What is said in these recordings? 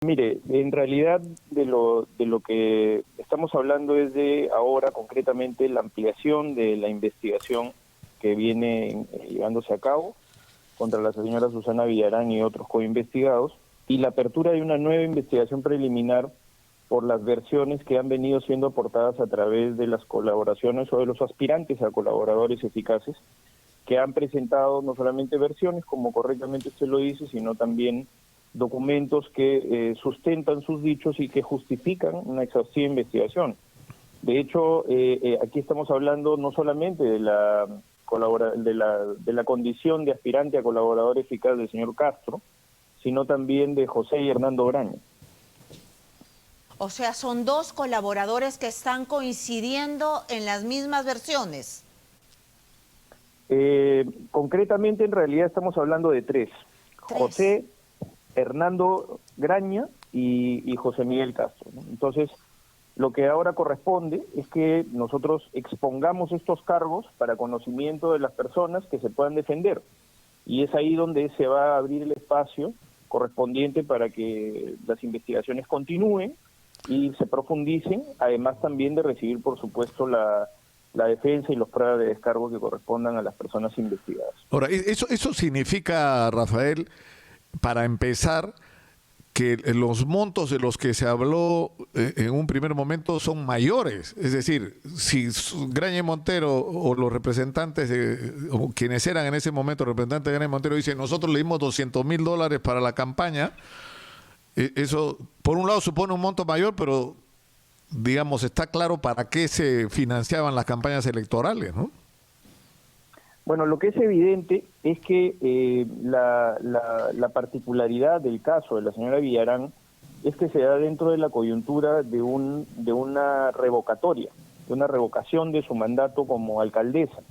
Mire, en realidad de lo que estamos hablando es de ahora concretamente la ampliación de la investigación que viene llevándose a cabo contra la señora Susana Villarán y otros coinvestigados, y la apertura de una nueva investigación preliminar por las versiones que han venido siendo aportadas a través de las colaboraciones o de los aspirantes a colaboradores eficaces, que han presentado no solamente versiones, como correctamente usted lo dice, sino también documentos que sustentan sus dichos y que justifican una exhaustiva investigación. De hecho, aquí estamos hablando no solamente de la condición de aspirante a colaborador eficaz del señor Castro, sino también de José y Hernando Graña. O sea, son dos colaboradores que están coincidiendo en las mismas versiones. Concretamente, en realidad estamos hablando de tres. José, Hernando Graña y José Miguel Castro, ¿no? Entonces, lo que ahora corresponde es que nosotros expongamos estos cargos para conocimiento de las personas que se puedan defender. Y es ahí donde se va a abrir el espacio correspondiente para que las investigaciones continúen y se profundicen, además también de recibir, por supuesto, la defensa y los pruebas de descargo que correspondan a las personas investigadas. Ahora, eso significa, Rafael, para empezar, que los montos de los que se habló en un primer momento son mayores. Es decir, si Graña y Montero o los representantes, o quienes eran en ese momento representantes de Graña y Montero, dicen, nosotros le dimos $200,000 para la campaña, eso, por un lado, supone un monto mayor, pero, digamos, está claro para qué se financiaban las campañas electorales, ¿no? Bueno, lo que es evidente es que la particularidad del caso de la señora Villarán es que se da dentro de la coyuntura de una revocatoria, de una revocación de su mandato como alcaldesa,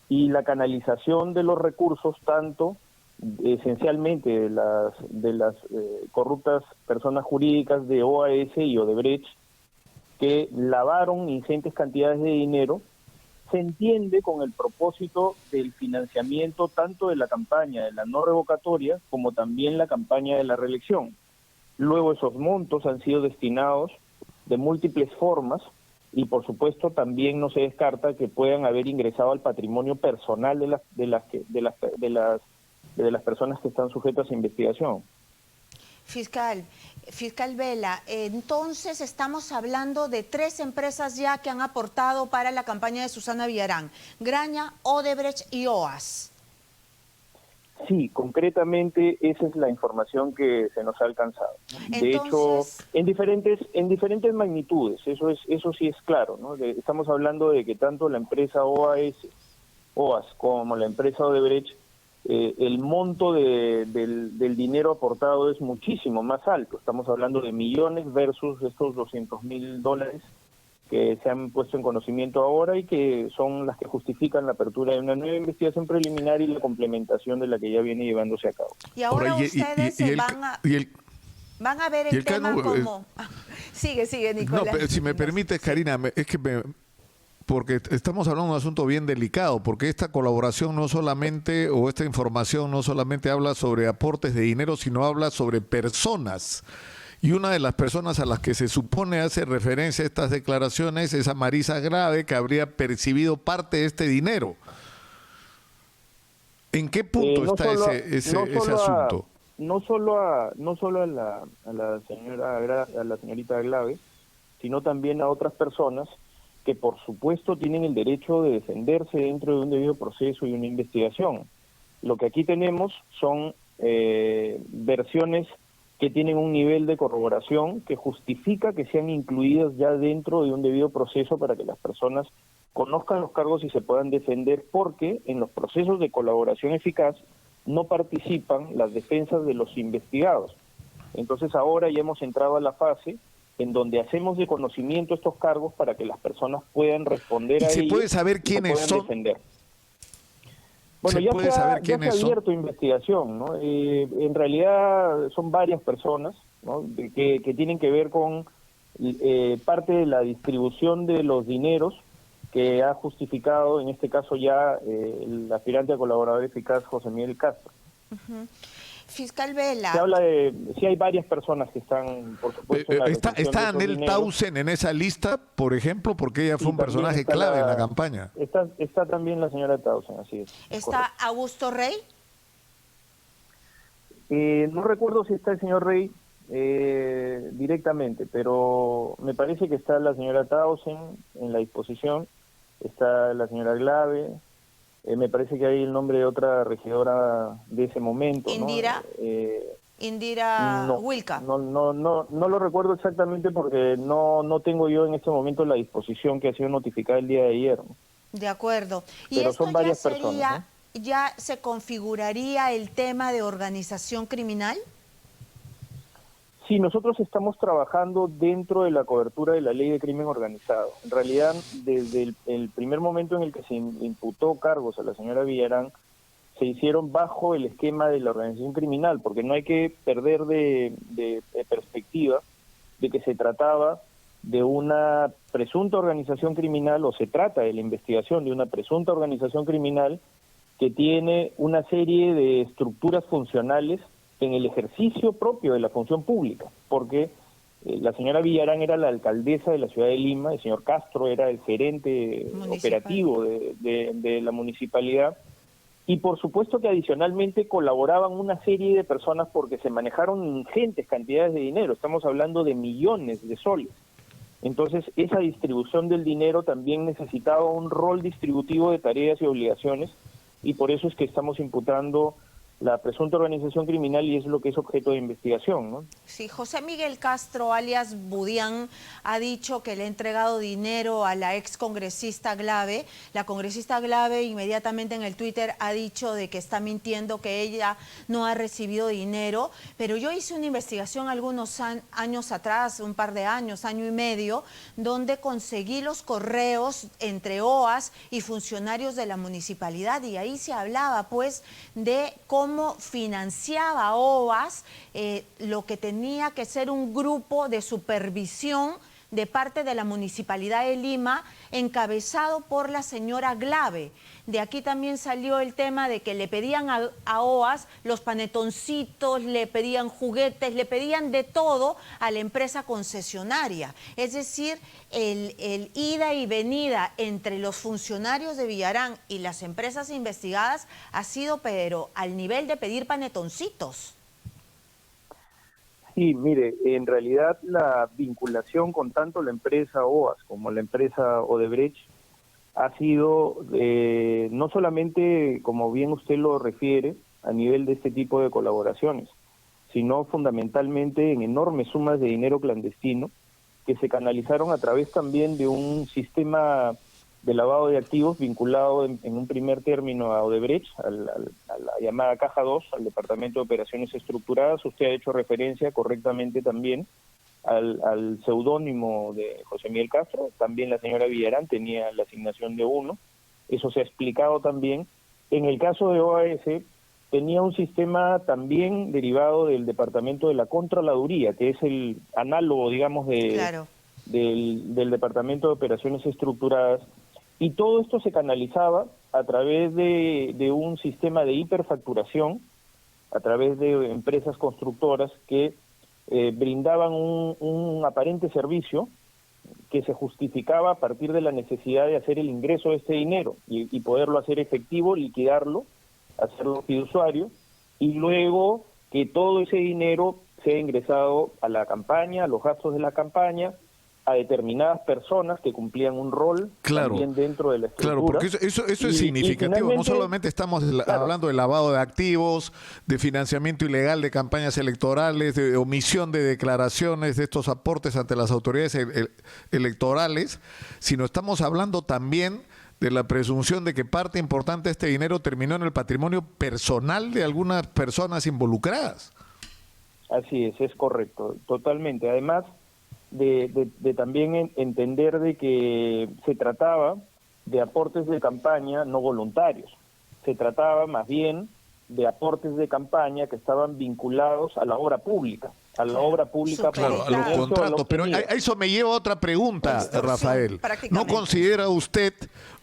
y la canalización de los recursos, tanto esencialmente de las corruptas personas jurídicas de OAS y Odebrecht, que lavaron ingentes cantidades de dinero, se entiende con el propósito del financiamiento tanto de la campaña de la no revocatoria como también la campaña de la reelección. Luego esos montos han sido destinados de múltiples formas y por supuesto también no se descarta que puedan haber ingresado al patrimonio personal de las personas que están sujetas a investigación. Fiscal Vela, entonces estamos hablando de 3 empresas ya que han aportado para la campaña de Susana Villarán: Graña, Odebrecht y OAS. Sí, concretamente esa es la información que se nos ha alcanzado. De hecho, en diferentes magnitudes, eso sí es claro, ¿no? Estamos hablando de que tanto la empresa OAS como la empresa Odebrecht, el monto del dinero aportado es muchísimo más alto. Estamos hablando de millones versus estos $200,000 que se han puesto en conocimiento ahora y que son las que justifican la apertura de una nueva investigación preliminar y la complementación de la que ya viene llevándose a cabo. Y ahora ustedes van a ver el tema como... Sigue, Nicolás. No, pero si me permites, Karina, es que porque estamos hablando de un asunto bien delicado, porque esta colaboración no solamente, o esta información no solamente habla sobre aportes de dinero, sino habla sobre personas. Y una de las personas a las que se supone hace referencia a estas declaraciones es a Marisa Grave, que habría percibido parte de este dinero. ¿En qué punto está ese asunto? No solo a la señorita Grave, sino también a otras personas que por supuesto tienen el derecho de defenderse dentro de un debido proceso y una investigación. Lo que aquí tenemos son versiones que tienen un nivel de corroboración que justifica que sean incluidas ya dentro de un debido proceso para que las personas conozcan los cargos y se puedan defender, porque en los procesos de colaboración eficaz no participan las defensas de los investigados. Entonces ahora ya hemos entrado a la fase en donde hacemos de conocimiento estos cargos para que las personas puedan responder a ellos. ¿Se puede saber quiénes son? Defender. Bueno, ya se ha abierto investigación, ¿no? En realidad son varias personas, ¿no? que tienen que ver con parte de la distribución de los dineros que ha justificado, en este caso ya, el aspirante a colaborador eficaz José Miguel Castro. Fiscal Vela. Se habla de, sí hay varias personas que están, por supuesto, en la ¿Está, recepción de está esos Anel dineros. Tausen en esa lista, por ejemplo, porque ella fue Y un también personaje está clave en la campaña? está también la señora Tausen, así es. ¿Está Correcto. Augusto Rey? No recuerdo si está el señor Rey directamente, pero me parece que está la señora Tausen en la disposición, está la señora Glave, me parece que hay el nombre de otra regidora de ese momento, ¿no? Indira. Indira No, Wilca. no lo recuerdo exactamente porque no tengo yo en este momento la disposición que ha sido notificada el día de ayer, ¿no? De acuerdo. Y Pero esto son ya varias sería, personas, ya se configuraría el tema de organización criminal. Sí, nosotros estamos trabajando dentro de la cobertura de la ley de crimen organizado. En realidad, desde el primer momento en el que se imputó cargos a la señora Villarán, se hicieron bajo el esquema de la organización criminal, porque no hay que perder de perspectiva de que se trataba de una presunta organización criminal, o se trata de la investigación de una presunta organización criminal que tiene una serie de estructuras funcionales en el ejercicio propio de la función pública, porque la señora Villarán era la alcaldesa de la ciudad de Lima, el señor Castro era el gerente operativo de la municipalidad, y por supuesto que adicionalmente colaboraban una serie de personas porque se manejaron ingentes cantidades de dinero, estamos hablando de millones de soles. Entonces, esa distribución del dinero también necesitaba un rol distributivo de tareas y obligaciones, y por eso es que estamos imputando la presunta organización criminal y es lo que es objeto de investigación, ¿no? Sí, José Miguel Castro, alias Budián, ha dicho que le ha entregado dinero a la ex congresista Glave. La congresista Glave inmediatamente en el Twitter ha dicho de que está mintiendo, que ella no ha recibido dinero, pero yo hice una investigación algunos años atrás, un par de años, año y medio, donde conseguí los correos entre OAS y funcionarios de la municipalidad y ahí se hablaba pues de cómo financiaba OAS lo que tenía que ser un grupo de supervisión de parte de la Municipalidad de Lima, encabezado por la señora Glave. De aquí también salió el tema de que le pedían a OAS los panetoncitos, le pedían juguetes, le pedían de todo a la empresa concesionaria. Es decir, el ida y venida entre los funcionarios de Villarán y las empresas investigadas ha sido, pero al nivel de pedir panetoncitos. Sí, mire, en realidad la vinculación con tanto la empresa OAS como la empresa Odebrecht ha sido no solamente, como bien usted lo refiere, a nivel de este tipo de colaboraciones, sino fundamentalmente en enormes sumas de dinero clandestino que se canalizaron a través también de un sistema de lavado de activos vinculado en un primer término a Odebrecht, a la llamada Caja 2, al Departamento de Operaciones Estructuradas. Usted ha hecho referencia correctamente también al seudónimo de José Miguel Castro, también la señora Villarán tenía la asignación de uno, eso se ha explicado también. En el caso de OAS, tenía un sistema también derivado del Departamento de la Contraloría, que es el análogo, digamos, Claro. del Departamento de Operaciones Estructuradas, y todo esto se canalizaba a través de un sistema de hiperfacturación, a través de empresas constructoras que brindaban un aparente servicio que se justificaba a partir de la necesidad de hacer el ingreso de este dinero y poderlo hacer efectivo, liquidarlo, hacerlo fiduciario, y luego que todo ese dinero sea ingresado a la campaña, a los gastos de la campaña, a determinadas personas que cumplían un rol también dentro de la estructura. Claro, porque eso es significativo. No solamente estamos hablando de lavado de activos, de financiamiento ilegal de campañas electorales, de omisión de declaraciones de estos aportes ante las autoridades electorales, sino estamos hablando también de la presunción de que parte importante de este dinero terminó en el patrimonio personal de algunas personas involucradas. Así es correcto, totalmente. Además de también entender de que se trataba de aportes de campaña no voluntarios, se trataba más bien de aportes de campaña que estaban vinculados a la obra pública. a la obra pública. Claro, a los contratos, pero a eso me lleva a otra pregunta, Rafael. ¿No considera usted,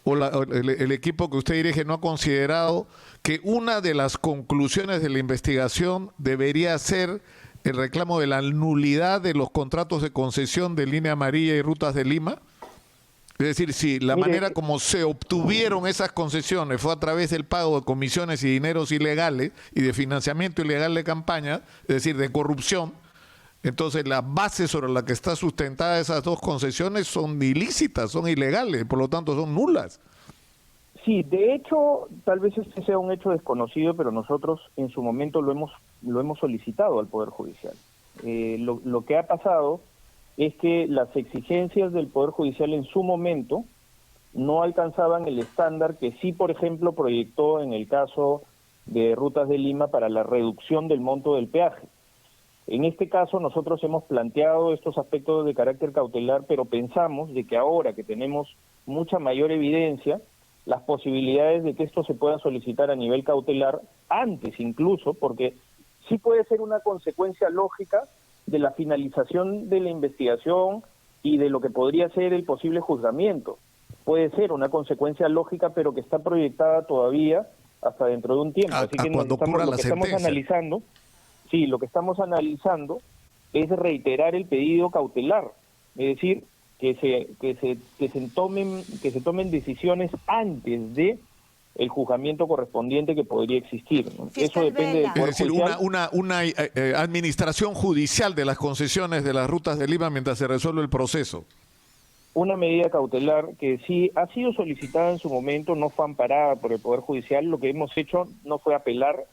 o el equipo que usted dirige, no ha considerado que una de las conclusiones de la investigación debería ser el reclamo de la nulidad de los contratos de concesión de Línea Amarilla y Rutas de Lima? Es decir, si la manera como se obtuvieron esas concesiones fue a través del pago de comisiones y dineros ilegales y de financiamiento ilegal de campaña, es decir, de corrupción, entonces la base sobre la que está sustentada esas dos concesiones son ilícitas, son ilegales, por lo tanto son nulas. Sí, de hecho, tal vez este sea un hecho desconocido, pero nosotros en su momento lo hemos solicitado al Poder Judicial. Lo que ha pasado es que las exigencias del Poder Judicial en su momento no alcanzaban el estándar que sí, por ejemplo, proyectó en el caso de Rutas de Lima para la reducción del monto del peaje. En este caso nosotros hemos planteado estos aspectos de carácter cautelar, pero pensamos de que ahora que tenemos mucha mayor evidencia, las posibilidades de que esto se pueda solicitar a nivel cautelar antes incluso, porque sí puede ser una consecuencia lógica de la finalización de la investigación y de lo que podría ser el posible juzgamiento. Puede ser una consecuencia lógica, pero que está proyectada todavía hasta dentro de un tiempo. Así que lo que estamos analizando, sí, lo que estamos analizando es reiterar el pedido cautelar, es decir, que se tomen decisiones antes de el juzgamiento correspondiente que podría existir, ¿no? Eso depende del Poder Judicial. Es decir, una administración judicial de las concesiones de las Rutas de Lima mientras se resuelve el proceso. Una medida cautelar que sí ha sido solicitada en su momento, no fue amparada por el Poder Judicial. Lo que hemos hecho no fue apelar,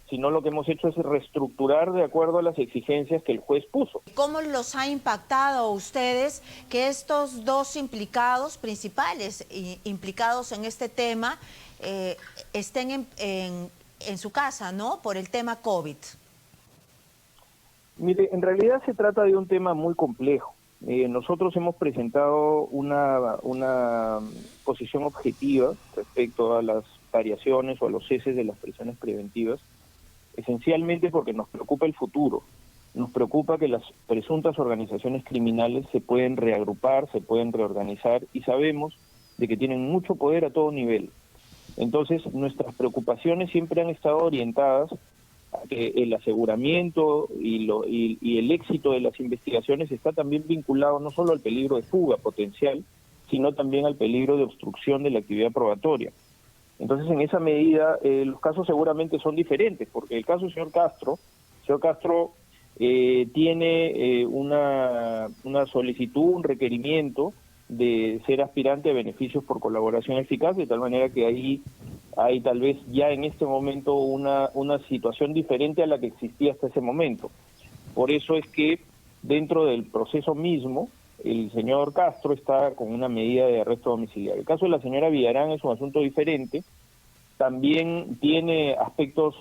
sino lo que hemos hecho es reestructurar de acuerdo a las exigencias que el juez puso. ¿Cómo los ha impactado a ustedes que estos dos implicados, principales implicados en este tema, estén en su casa, ¿no?, por el tema COVID? Mire, en realidad se trata de un tema muy complejo. Nosotros hemos presentado una posición objetiva respecto a las variaciones o a los ceses de las prisiones preventivas, esencialmente porque nos preocupa el futuro. Nos preocupa que las presuntas organizaciones criminales se pueden reagrupar, se pueden reorganizar, y sabemos de que tienen mucho poder a todo nivel. Entonces, nuestras preocupaciones siempre han estado orientadas a que el aseguramiento y el éxito de las investigaciones está también vinculado no solo al peligro de fuga potencial, sino también al peligro de obstrucción de la actividad probatoria. Entonces, en esa medida, los casos seguramente son diferentes, porque el caso del señor Castro tiene una solicitud, un requerimiento de ser aspirante a beneficios por colaboración eficaz, de tal manera que ahí hay tal vez ya en este momento una situación diferente a la que existía hasta ese momento. Por eso es que dentro del proceso mismo, el señor Castro está con una medida de arresto domiciliario. El caso de la señora Villarán es un asunto diferente, también tiene aspectos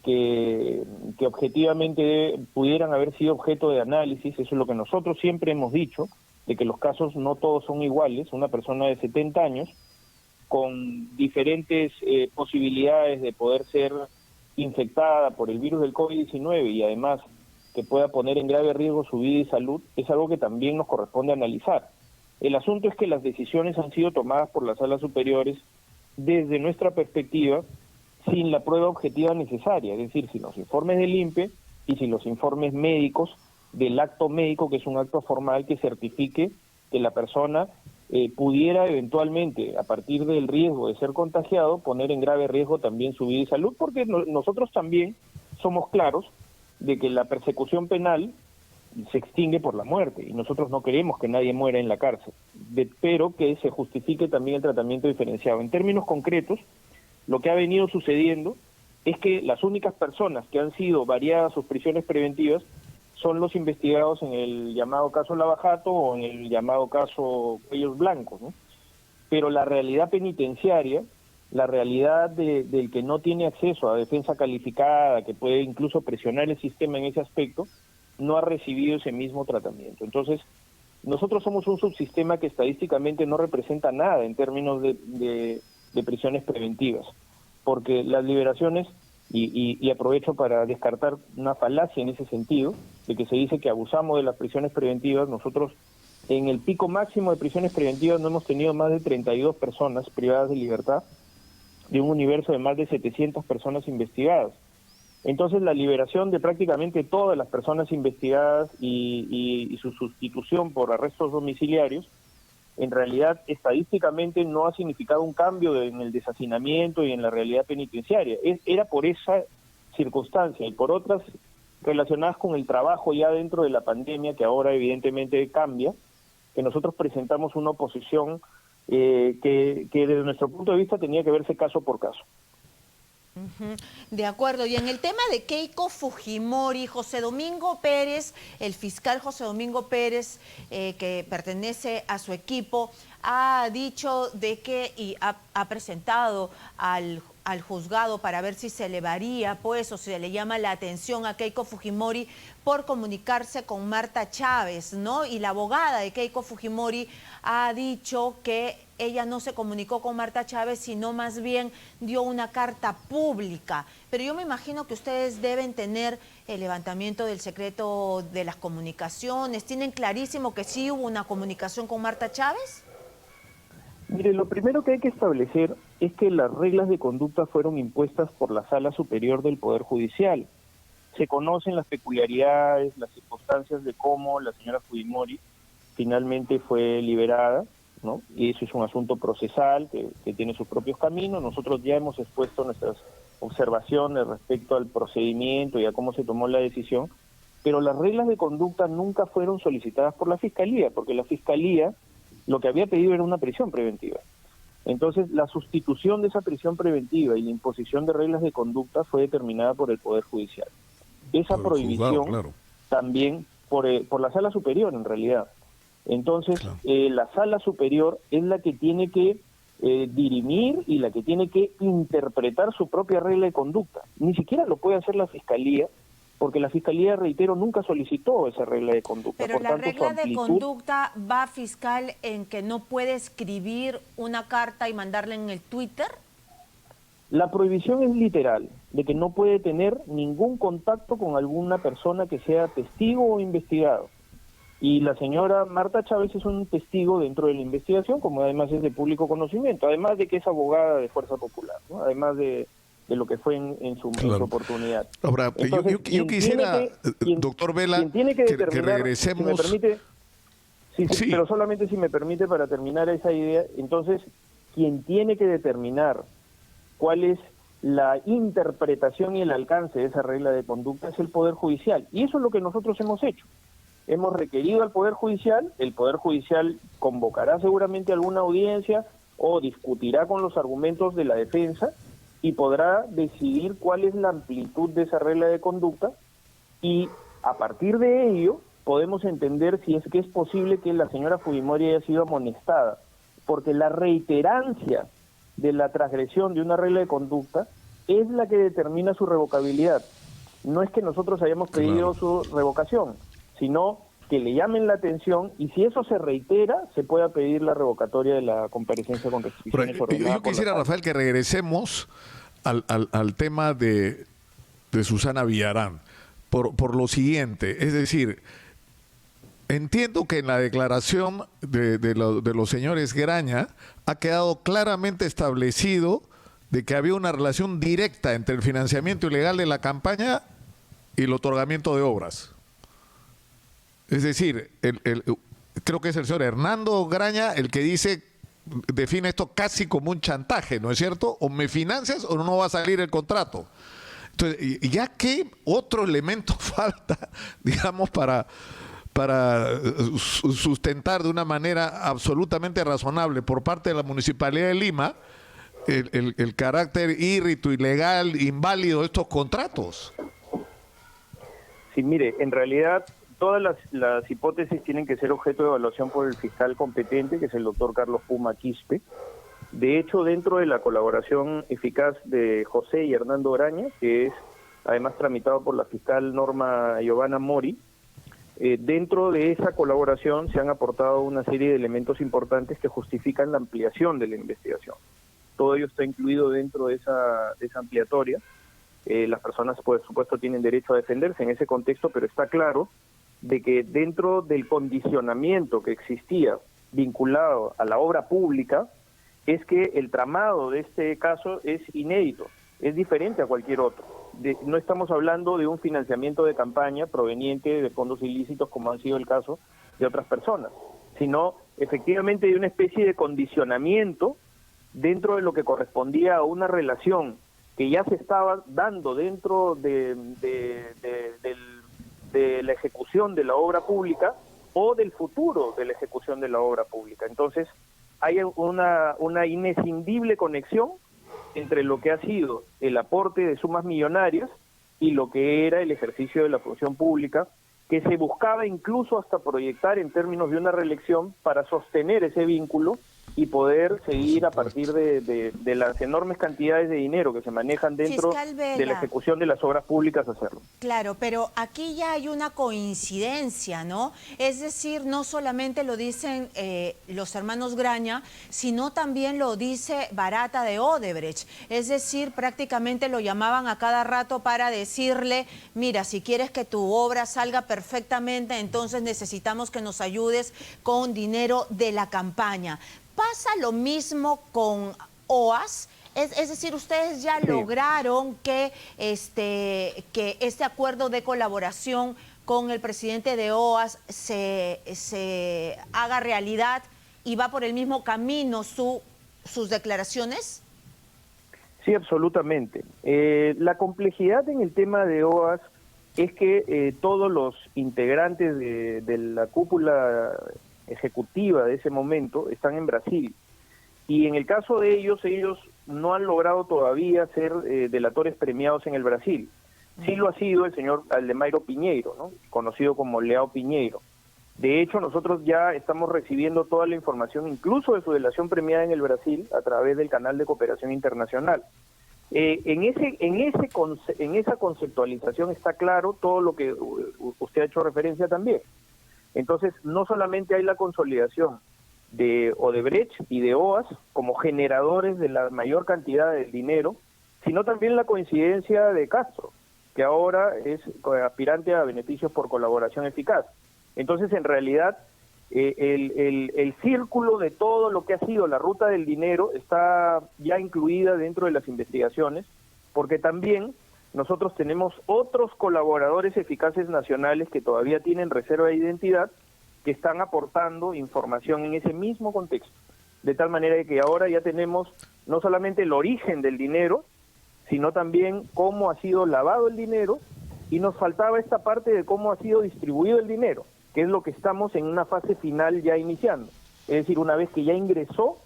que objetivamente pudieran haber sido objeto de análisis. Eso es lo que nosotros siempre hemos dicho, de que los casos no todos son iguales. Una persona de 70 años con diferentes posibilidades de poder ser infectada por el virus del COVID-19 y además que pueda poner en grave riesgo su vida y salud, es algo que también nos corresponde analizar. El asunto es que las decisiones han sido tomadas por las salas superiores desde nuestra perspectiva sin la prueba objetiva necesaria, es decir, sin los informes del INPE y sin los informes médicos del acto médico, que es un acto formal que certifique que la persona pudiera eventualmente, a partir del riesgo de ser contagiado, poner en grave riesgo también su vida y salud, porque nosotros también somos claros de que la persecución penal se extingue por la muerte, y nosotros no queremos que nadie muera en la cárcel, pero que se justifique también el tratamiento diferenciado. En términos concretos, lo que ha venido sucediendo es que las únicas personas que han sido variadas sus prisiones preventivas son los investigados en el llamado caso Lavajato o en el llamado caso Cuellos Blancos, ¿no? Pero la realidad penitenciaria, la realidad del que no tiene acceso a defensa calificada, que puede incluso presionar el sistema en ese aspecto, no ha recibido ese mismo tratamiento. Entonces, nosotros somos un subsistema que estadísticamente no representa nada en términos de prisiones preventivas, porque las liberaciones, y aprovecho para descartar una falacia en ese sentido, de que se dice que abusamos de las prisiones preventivas. Nosotros en el pico máximo de prisiones preventivas no hemos tenido más de 32 personas privadas de libertad, de un universo de más de 700 personas investigadas. Entonces la liberación de prácticamente todas las personas investigadas y su sustitución por arrestos domiciliarios, en realidad estadísticamente no ha significado un cambio en el deshacinamiento y en la realidad penitenciaria. Era por esa circunstancia y por otras relacionadas con el trabajo ya dentro de la pandemia, que ahora evidentemente cambia, que nosotros presentamos una oposición que desde nuestro punto de vista tenía que verse caso por caso. De acuerdo. Y en el tema de Keiko Fujimori, José Domingo Pérez, el fiscal José Domingo Pérez, que pertenece a su equipo, ha dicho de que y ha presentado al juzgado para ver si se elevaría, pues, o se le llama la atención a Keiko Fujimori por comunicarse con Marta Chávez, ¿no? Y la abogada de Keiko Fujimori ha dicho que ella no se comunicó con Marta Chávez, sino más bien dio una carta pública. Pero yo me imagino que ustedes deben tener el levantamiento del secreto de las comunicaciones. ¿Tienen clarísimo que sí hubo una comunicación con Marta Chávez? Mire, lo primero que hay que establecer es que las reglas de conducta fueron impuestas por la Sala Superior del Poder Judicial. Se conocen las peculiaridades, las circunstancias de cómo la señora Fujimori finalmente fue liberada, ¿no? Y eso es un asunto procesal que tiene sus propios caminos. Nosotros ya hemos expuesto nuestras observaciones respecto al procedimiento y a cómo se tomó la decisión, pero las reglas de conducta nunca fueron solicitadas por la Fiscalía, porque la Fiscalía lo que había pedido era una prisión preventiva. Entonces, la sustitución de esa prisión preventiva y la imposición de reglas de conducta fue determinada por el Poder Judicial. Esa prohibición juzgado, claro, también por la Sala Superior, en realidad. Entonces, claro, la Sala Superior es la que tiene que dirimir y la que tiene que interpretar su propia regla de conducta. Ni siquiera lo puede hacer la Fiscalía, porque la Fiscalía, reitero, nunca solicitó esa regla de conducta. Pero la regla de conducta va, fiscal, en que no puede escribir una carta y mandarla en el Twitter. La prohibición es literal, de que no puede tener ningún contacto con alguna persona que sea testigo o investigado. Y la señora Marta Chávez es un testigo dentro de la investigación, como además es de público conocimiento, además de que es abogada de Fuerza Popular, ¿no? Además de lo que fue en su oportunidad. Ahora, entonces, yo quisiera, doctor Vela, que regresemos... Si me permite, sí, pero solamente si me permite para terminar esa idea, entonces, quien tiene que determinar cuál es la interpretación y el alcance de esa regla de conducta es el Poder Judicial. Y eso es lo que nosotros hemos hecho. Hemos requerido al Poder Judicial, el Poder Judicial convocará seguramente alguna audiencia o discutirá con los argumentos de la defensa y podrá decidir cuál es la amplitud de esa regla de conducta, y a partir de ello podemos entender si es que es posible que la señora Fujimori haya sido amonestada, porque la reiterancia de la transgresión de una regla de conducta es la que determina su revocabilidad. No es que nosotros hayamos pedido su revocación, sino que le llamen la atención, y si eso se reitera, se pueda pedir la revocatoria de la comparecencia con restricciones ordenadas. Yo quisiera, Rafael, que regresemos al tema de Susana Villarán, por lo siguiente, es decir, entiendo que en la declaración de los señores Graña ha quedado claramente establecido de que había una relación directa entre el financiamiento ilegal de la campaña y el otorgamiento de obras. Es decir, creo que es el señor Hernando Graña el que define esto casi como un chantaje, ¿no es cierto? O me financias o no va a salir el contrato. Entonces, ¿ya qué otro elemento falta, digamos, para sustentar de una manera absolutamente razonable por parte de la Municipalidad de Lima el carácter írrito, ilegal, inválido de estos contratos? Sí, mire, en realidad todas las hipótesis tienen que ser objeto de evaluación por el fiscal competente, que es el doctor Carlos Puma Quispe. De hecho, dentro de la colaboración eficaz de José y Hernando Graña, que es además tramitado por la fiscal Norma Giovanna Mori, dentro de esa colaboración se han aportado una serie de elementos importantes que justifican la ampliación de la investigación. Todo ello está incluido dentro de esa ampliatoria. las personas, por supuesto, tienen derecho a defenderse en ese contexto, pero está claro de que dentro del condicionamiento que existía vinculado a la obra pública, es que el tramado de este caso es inédito, es diferente a cualquier otro. No estamos hablando de un financiamiento de campaña proveniente de fondos ilícitos, como han sido el caso de otras personas, sino efectivamente de una especie de condicionamiento dentro de lo que correspondía a una relación que ya se estaba dando dentro de la ejecución de la obra pública o del futuro de la ejecución de la obra pública. Entonces, hay una inescindible conexión entre lo que ha sido el aporte de sumas millonarias y lo que era el ejercicio de la función pública, que se buscaba incluso hasta proyectar en términos de una reelección para sostener ese vínculo y poder seguir a partir de las enormes cantidades de dinero que se manejan dentro de la ejecución de las obras públicas hacerlo. Claro, pero aquí ya hay una coincidencia, ¿no? Es decir, no solamente lo dicen los hermanos Graña, sino también lo dice Barata de Odebrecht. Es decir, prácticamente lo llamaban a cada rato para decirle, mira, si quieres que tu obra salga perfectamente, entonces necesitamos que nos ayudes con dinero de la campaña. ¿Pasa lo mismo con OAS? Es decir, ustedes ya lograron que este acuerdo de colaboración con el presidente de OAS se haga realidad y va por el mismo camino sus declaraciones. Sí, absolutamente. La complejidad en el tema de OAS es que todos los integrantes de la cúpula ejecutiva de ese momento están en Brasil, y en el caso de ellos no han logrado todavía ser delatores premiados en el Brasil. Sí lo ha sido el señor Aldemairo Piñeiro, ¿no?, conocido como Leao Piñeiro. De hecho, nosotros ya estamos recibiendo toda la información, incluso de su delación premiada en el Brasil, a través del canal de cooperación internacional. En esa conceptualización está claro todo lo que usted ha hecho referencia también. Entonces, no solamente hay la consolidación de Odebrecht y de OAS como generadores de la mayor cantidad de dinero, sino también la coincidencia de Castro, que ahora es aspirante a beneficios por colaboración eficaz. Entonces, en realidad, el círculo de todo lo que ha sido la ruta del dinero está ya incluida dentro de las investigaciones, porque también nosotros tenemos otros colaboradores eficaces nacionales que todavía tienen reserva de identidad, que están aportando información en ese mismo contexto. De tal manera que ahora ya tenemos no solamente el origen del dinero, sino también cómo ha sido lavado el dinero, y nos faltaba esta parte de cómo ha sido distribuido el dinero, que es lo que estamos en una fase final ya iniciando. Es decir, una vez que ya ingresó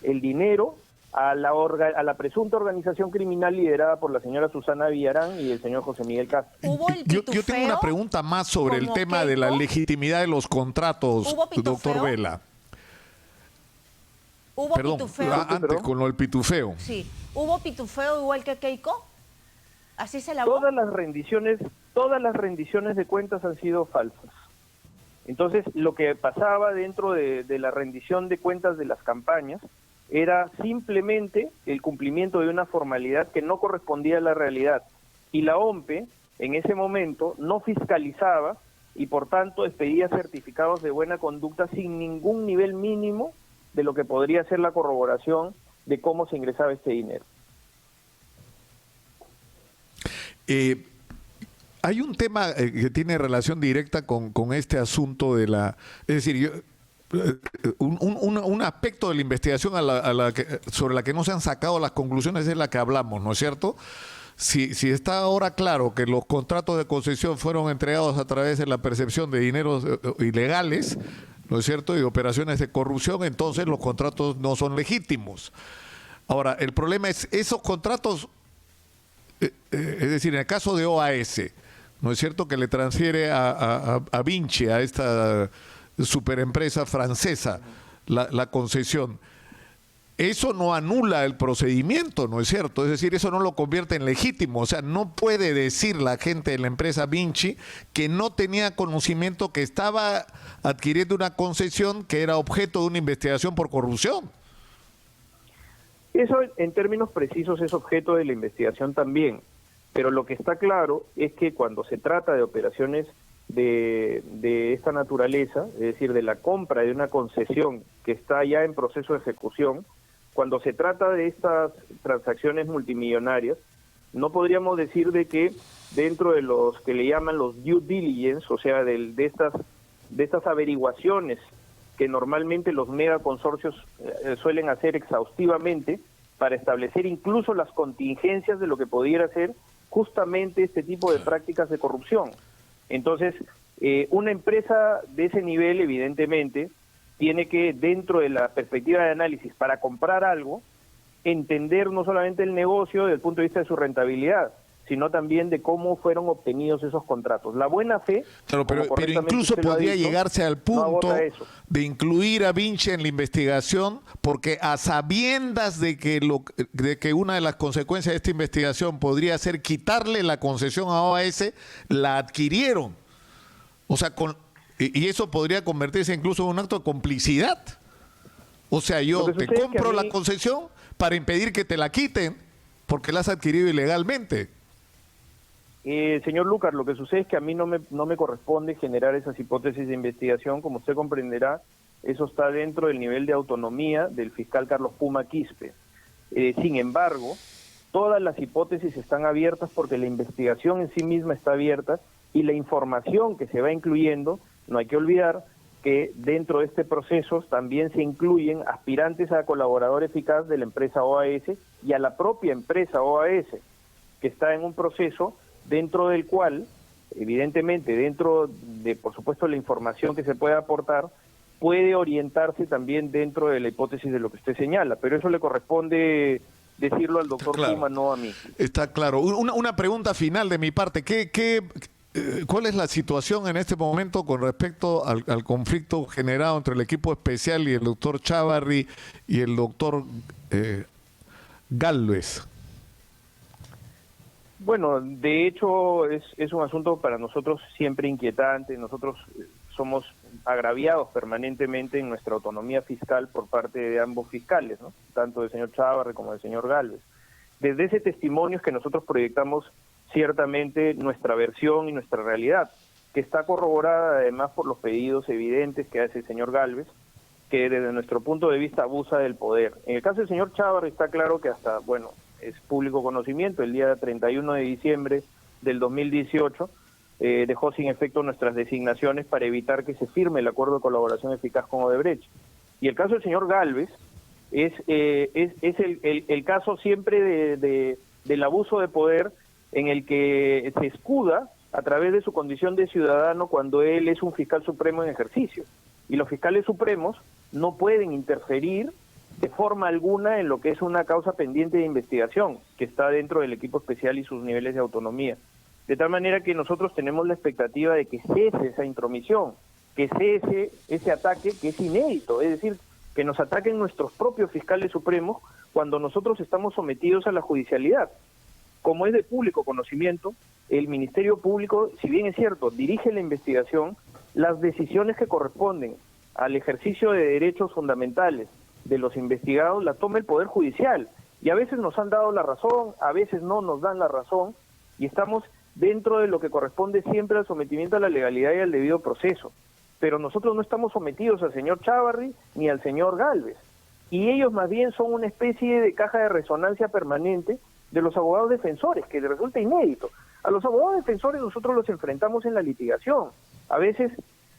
el dinero a la presunta organización criminal liderada por la señora Susana Villarán y el señor José Miguel Castro. Yo tengo una pregunta más sobre el tema de la legitimidad de los contratos, doctor Vela. ¿Hubo pitufeo? Antes, con lo del pitufeo. Sí. ¿Hubo pitufeo igual que Keiko? ¿Así se lavó? Todas las rendiciones de cuentas han sido falsas. Entonces, lo que pasaba dentro de la rendición de cuentas de las campañas era simplemente el cumplimiento de una formalidad que no correspondía a la realidad. Y la OMPE, en ese momento, no fiscalizaba y, por tanto, expedía certificados de buena conducta sin ningún nivel mínimo de lo que podría ser la corroboración de cómo se ingresaba este dinero. Hay un tema que tiene relación directa con este asunto de la... Es decir, un aspecto de la investigación sobre la que no se han sacado las conclusiones es la que hablamos, ¿no es cierto? Si está ahora claro que los contratos de concesión fueron entregados a través de la percepción de dineros ilegales, ¿no es cierto?, y operaciones de corrupción, entonces los contratos no son legítimos. Ahora, el problema es esos contratos, es decir, en el caso de OAS, ¿no es cierto?, que le transfiere a Vinci, a esta superempresa francesa, la concesión. Eso no anula el procedimiento, ¿no es cierto? Es decir, eso no lo convierte en legítimo. O sea, no puede decir la gente de la empresa Vinci que no tenía conocimiento que estaba adquiriendo una concesión que era objeto de una investigación por corrupción. Eso, en términos precisos, es objeto de la investigación también. Pero lo que está claro es que cuando se trata de operaciones de esta naturaleza, es decir, de la compra de una concesión que está ya en proceso de ejecución, cuando se trata de estas transacciones multimillonarias, no podríamos decir de que dentro de los que le llaman los due diligence, o sea, de estas averiguaciones que normalmente los megaconsorcios suelen hacer exhaustivamente para establecer incluso las contingencias de lo que pudiera ser justamente este tipo de prácticas de corrupción. Entonces, una empresa de ese nivel, evidentemente, tiene que, dentro de la perspectiva de análisis, para comprar algo, entender no solamente el negocio desde el punto de vista de su rentabilidad, sino también de cómo fueron obtenidos esos contratos. La buena fe... Claro, pero incluso podría llegarse al punto de incluir a Vinci en la investigación, porque a sabiendas de que una de las consecuencias de esta investigación podría ser quitarle la concesión a OAS, la adquirieron. O sea, y eso podría convertirse incluso en un acto de complicidad. O sea, yo te compro la concesión para impedir que te la quiten porque la has adquirido ilegalmente. Señor Lucas, lo que sucede es que a mí no me corresponde generar esas hipótesis de investigación. Como usted comprenderá, eso está dentro del nivel de autonomía del fiscal Carlos Puma Quispe. Sin embargo, todas las hipótesis están abiertas porque la investigación en sí misma está abierta y la información que se va incluyendo, no hay que olvidar que dentro de este proceso también se incluyen aspirantes a colaborador eficaz de la empresa OAS y a la propia empresa OAS, que está en un proceso dentro del cual, evidentemente, dentro de, por supuesto, la información que se puede aportar, puede orientarse también dentro de la hipótesis de lo que usted señala, pero eso le corresponde decirlo al doctor Puma, no a mí. Está claro. Una pregunta final de mi parte. ¿Cuál es la situación en este momento con respecto al conflicto generado entre el equipo especial y el doctor Chávarri y el doctor Gálvez? Bueno, de hecho es un asunto para nosotros siempre inquietante. Nosotros somos agraviados permanentemente en nuestra autonomía fiscal por parte de ambos fiscales, ¿no? Tanto del señor Chávarri como del señor Gálvez. Desde ese testimonio es que nosotros proyectamos ciertamente nuestra versión y nuestra realidad, que está corroborada además por los pedidos evidentes que hace el señor Gálvez, que desde nuestro punto de vista abusa del poder. En el caso del señor Chávarri está claro que hasta, bueno, es público conocimiento, el día 31 de diciembre del 2018 dejó sin efecto nuestras designaciones para evitar que se firme el acuerdo de colaboración eficaz con Odebrecht. Y el caso del señor Gálvez es el caso siempre del abuso de poder, en el que se escuda a través de su condición de ciudadano cuando él es un fiscal supremo en ejercicio. Y los fiscales supremos no pueden interferir de forma alguna en lo que es una causa pendiente de investigación, que está dentro del equipo especial y sus niveles de autonomía. De tal manera que nosotros tenemos la expectativa de que cese esa intromisión, que cese ese ataque que es inédito, es decir, que nos ataquen nuestros propios fiscales supremos cuando nosotros estamos sometidos a la judicialidad. Como es de público conocimiento, el Ministerio Público, si bien es cierto, dirige la investigación, las decisiones que corresponden al ejercicio de derechos fundamentales de los investigados las toma el Poder Judicial. Y a veces nos han dado la razón, a veces no nos dan la razón, y estamos dentro de lo que corresponde siempre al sometimiento a la legalidad y al debido proceso. Pero nosotros no estamos sometidos al señor Chávarri ni al señor Gálvez. Y ellos más bien son una especie de caja de resonancia permanente de los abogados defensores, que resulta inédito. A los abogados defensores nosotros los enfrentamos en la litigación, a veces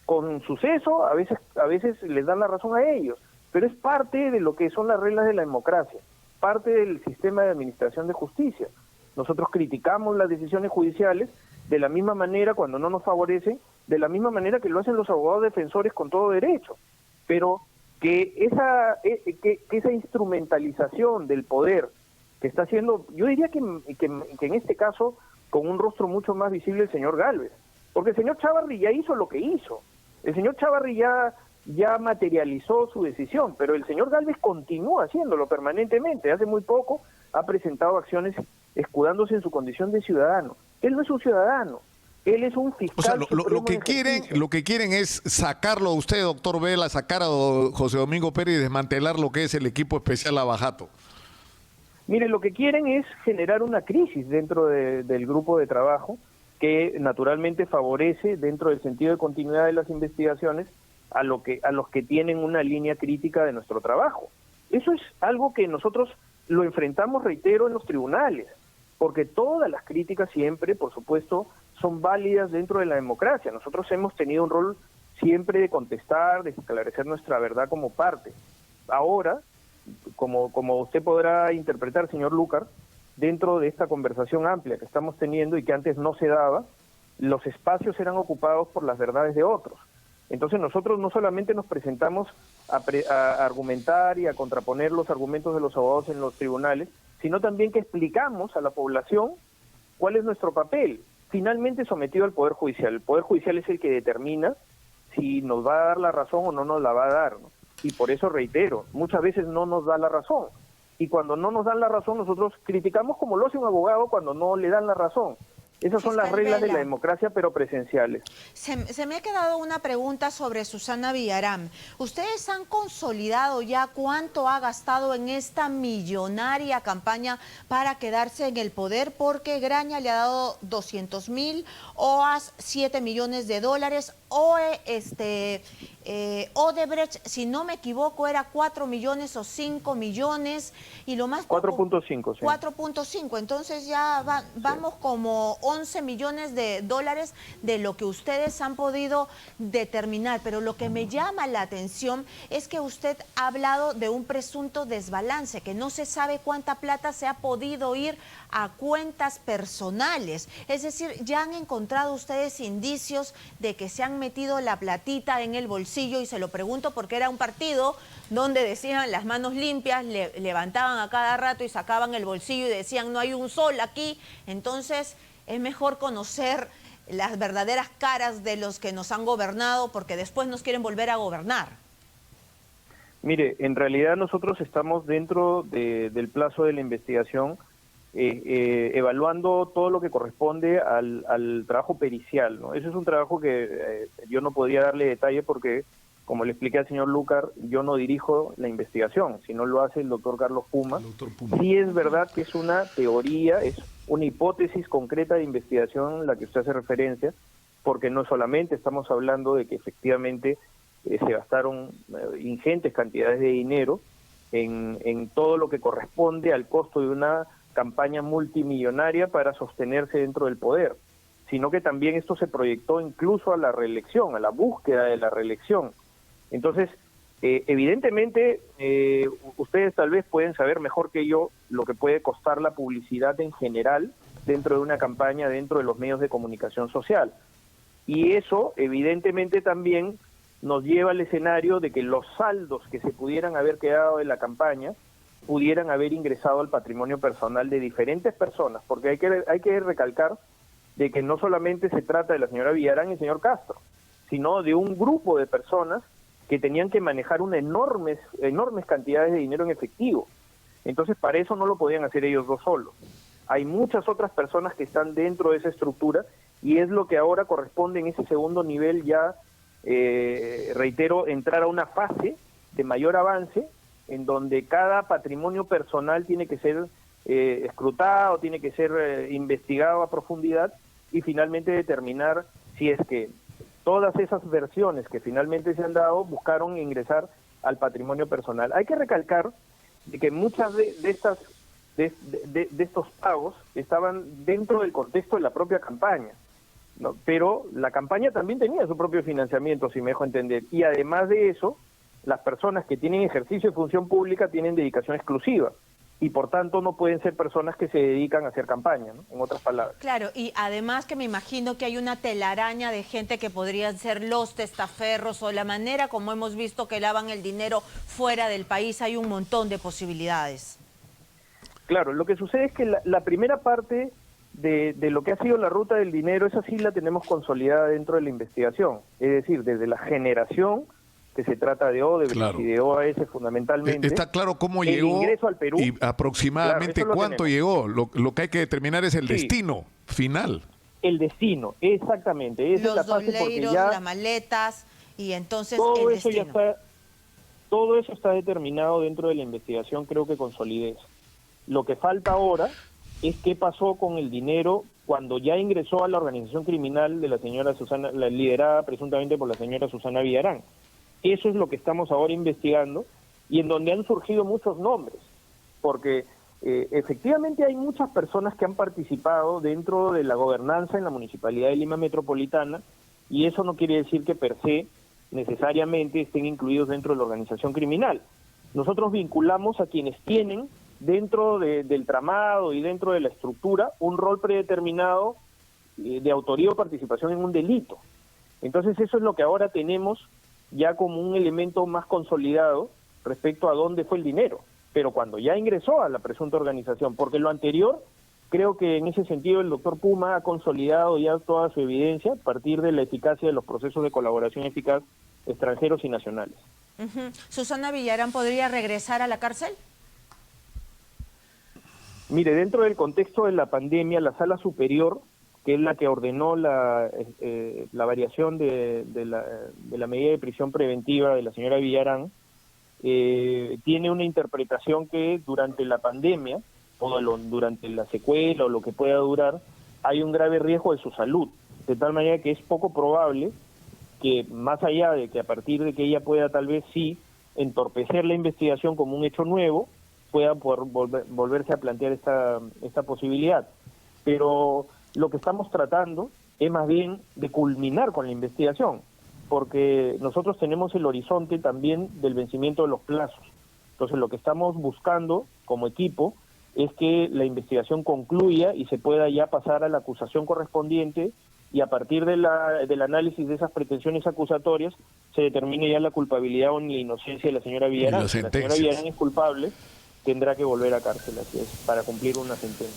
con suceso, a veces les dan la razón a ellos, pero es parte de lo que son las reglas de la democracia, parte del sistema de administración de justicia. Nosotros criticamos las decisiones judiciales de la misma manera cuando no nos favorecen, de la misma manera que lo hacen los abogados defensores con todo derecho, pero que esa instrumentalización del poder que está haciendo, yo diría que en este caso, con un rostro mucho más visible el señor Gálvez, porque el señor Chávarri ya hizo lo que hizo, el señor Chávarri ya materializó su decisión, pero el señor Gálvez continúa haciéndolo permanentemente. Hace muy poco ha presentado acciones escudándose en su condición de ciudadano. Él no es un ciudadano, él es un fiscal. O sea, lo que quieren es sacarlo a usted, doctor Vela, sacar a José Domingo Pérez y desmantelar lo que es el equipo especial Lavajato. Mire, lo que quieren es generar una crisis dentro del grupo de trabajo que naturalmente favorece, dentro del sentido de continuidad de las investigaciones, a los que tienen una línea crítica de nuestro trabajo. Eso es algo que nosotros lo enfrentamos, reitero, en los tribunales, porque todas las críticas siempre, por supuesto, son válidas dentro de la democracia. Nosotros hemos tenido un rol siempre de contestar, de esclarecer nuestra verdad como parte. Ahora, como usted podrá interpretar, señor Lucar, dentro de esta conversación amplia que estamos teniendo y que antes no se daba, los espacios eran ocupados por las verdades de otros. Entonces nosotros no solamente nos presentamos a argumentar y a contraponer los argumentos de los abogados en los tribunales, sino también que explicamos a la población cuál es nuestro papel, finalmente sometido al Poder Judicial. El Poder Judicial es el que determina si nos va a dar la razón o no nos la va a dar, ¿no? Y por eso reitero, muchas veces no nos da la razón. Y cuando no nos dan la razón, nosotros criticamos como lo hace un abogado cuando no le dan la razón. Esas son las reglas de la democracia, pero presenciales. Se me ha quedado una pregunta sobre Susana Villarán. ¿Ustedes han consolidado ya cuánto ha gastado en esta millonaria campaña para quedarse en el poder? Porque Graña le ha dado 200.000, OAS $7 millones, Odebrecht, si no me equivoco, era 4 millones o 5 millones, y lo más... 4.5, sí. 4.5, entonces ya vamos como 11 millones de dólares de lo que ustedes han podido determinar. Pero lo que me llama la atención es que usted ha hablado de un presunto desbalance, que no se sabe cuánta plata se ha podido ir a cuentas personales. Es decir, ¿ya han encontrado ustedes indicios de que se han metido la platita en el bolsillo? Y se lo pregunto porque era un partido donde decían las manos limpias, levantaban a cada rato y sacaban el bolsillo y decían no hay un sol aquí. Entonces es mejor conocer las verdaderas caras de los que nos han gobernado, porque después nos quieren volver a gobernar. Mire, en realidad nosotros estamos dentro del plazo de la investigación, evaluando todo lo que corresponde al trabajo pericial, ¿no? Ese es un trabajo que yo no podría darle detalle porque, como le expliqué al señor Lucar, yo no dirijo la investigación, sino lo hace el doctor Carlos Puma. Sí es verdad que es una teoría, es una hipótesis concreta de investigación la que usted hace referencia, porque no solamente estamos hablando de que efectivamente se gastaron ingentes cantidades de dinero en todo lo que corresponde al costo de una campaña multimillonaria para sostenerse dentro del poder, sino que también esto se proyectó incluso a la reelección, a la búsqueda de la reelección. Entonces, evidentemente, ustedes tal vez pueden saber mejor que yo lo que puede costar la publicidad en general dentro de una campaña, dentro de los medios de comunicación social. Y eso, evidentemente, también nos lleva al escenario de que los saldos que se pudieran haber quedado en la campaña pudieran haber ingresado al patrimonio personal de diferentes personas, porque hay que recalcar de que no solamente se trata de la señora Villarán y el señor Castro, sino de un grupo de personas que tenían que manejar enormes cantidades de dinero en efectivo. Entonces, para eso no lo podían hacer ellos dos solos. Hay muchas otras personas que están dentro de esa estructura y es lo que ahora corresponde en ese segundo nivel ya, reitero, entrar a una fase de mayor avance en donde cada patrimonio personal tiene que ser escrutado, tiene que ser investigado a profundidad y finalmente determinar si es que todas esas versiones que finalmente se han dado buscaron ingresar al patrimonio personal. Hay que recalcar de que muchas de estos pagos estaban dentro del contexto de la propia campaña, ¿no? Pero la campaña también tenía su propio financiamiento, si me dejo entender, y además de eso, las personas que tienen ejercicio de función pública tienen dedicación exclusiva y por tanto no pueden ser personas que se dedican a hacer campaña, ¿no? En otras palabras. Claro, y además que me imagino que hay una telaraña de gente que podrían ser los testaferros o la manera como hemos visto que lavan el dinero fuera del país, hay un montón de posibilidades. Claro, lo que sucede es que la primera parte de lo que ha sido la ruta del dinero, esa sí la tenemos consolidada dentro de la investigación, es decir, desde la generación, que se trata de Odebrecht, claro, y de OAS fundamentalmente. Está claro cómo llegó ingreso al Perú, y aproximadamente claro, cuánto llegó. Lo que hay que determinar es el destino final. El destino, exactamente. Esa los es la fase porque ya las maletas y entonces todo el eso destino. todo eso está determinado dentro de la investigación, creo que con solidez. Lo que falta ahora es qué pasó con el dinero cuando ya ingresó a la organización criminal de la señora Susana, la liderada presuntamente por la señora Susana Villarán. Eso es lo que estamos ahora investigando y en donde han surgido muchos nombres, porque efectivamente hay muchas personas que han participado dentro de la gobernanza en la Municipalidad de Lima Metropolitana y eso no quiere decir que per se necesariamente estén incluidos dentro de la organización criminal. Nosotros vinculamos a quienes tienen dentro del tramado y dentro de la estructura un rol predeterminado de autoría o participación en un delito. Entonces eso es lo que ahora tenemos ya como un elemento más consolidado respecto a dónde fue el dinero, pero cuando ya ingresó a la presunta organización, porque lo anterior, creo que en ese sentido el doctor Puma ha consolidado ya toda su evidencia a partir de la eficacia de los procesos de colaboración eficaz extranjeros y nacionales. ¿Susana Villarán podría regresar a la cárcel? Mire, dentro del contexto de la pandemia, la Sala Superior, que es la que ordenó la variación de la medida de prisión preventiva de la señora Villarán, tiene una interpretación que durante la pandemia, o durante la secuela o lo que pueda durar, hay un grave riesgo de su salud, de tal manera que es poco probable que, más allá de que a partir de que ella pueda tal vez sí entorpecer la investigación como un hecho nuevo, pueda volverse a plantear esta posibilidad. Pero lo que estamos tratando es más bien de culminar con la investigación, porque nosotros tenemos el horizonte también del vencimiento de los plazos. Entonces lo que estamos buscando como equipo es que la investigación concluya y se pueda ya pasar a la acusación correspondiente y a partir del análisis de esas pretensiones acusatorias se determine ya la culpabilidad o la inocencia de la señora Villarán. Si la señora Villarán es culpable, tendrá que volver a cárcel, así es, para cumplir una sentencia.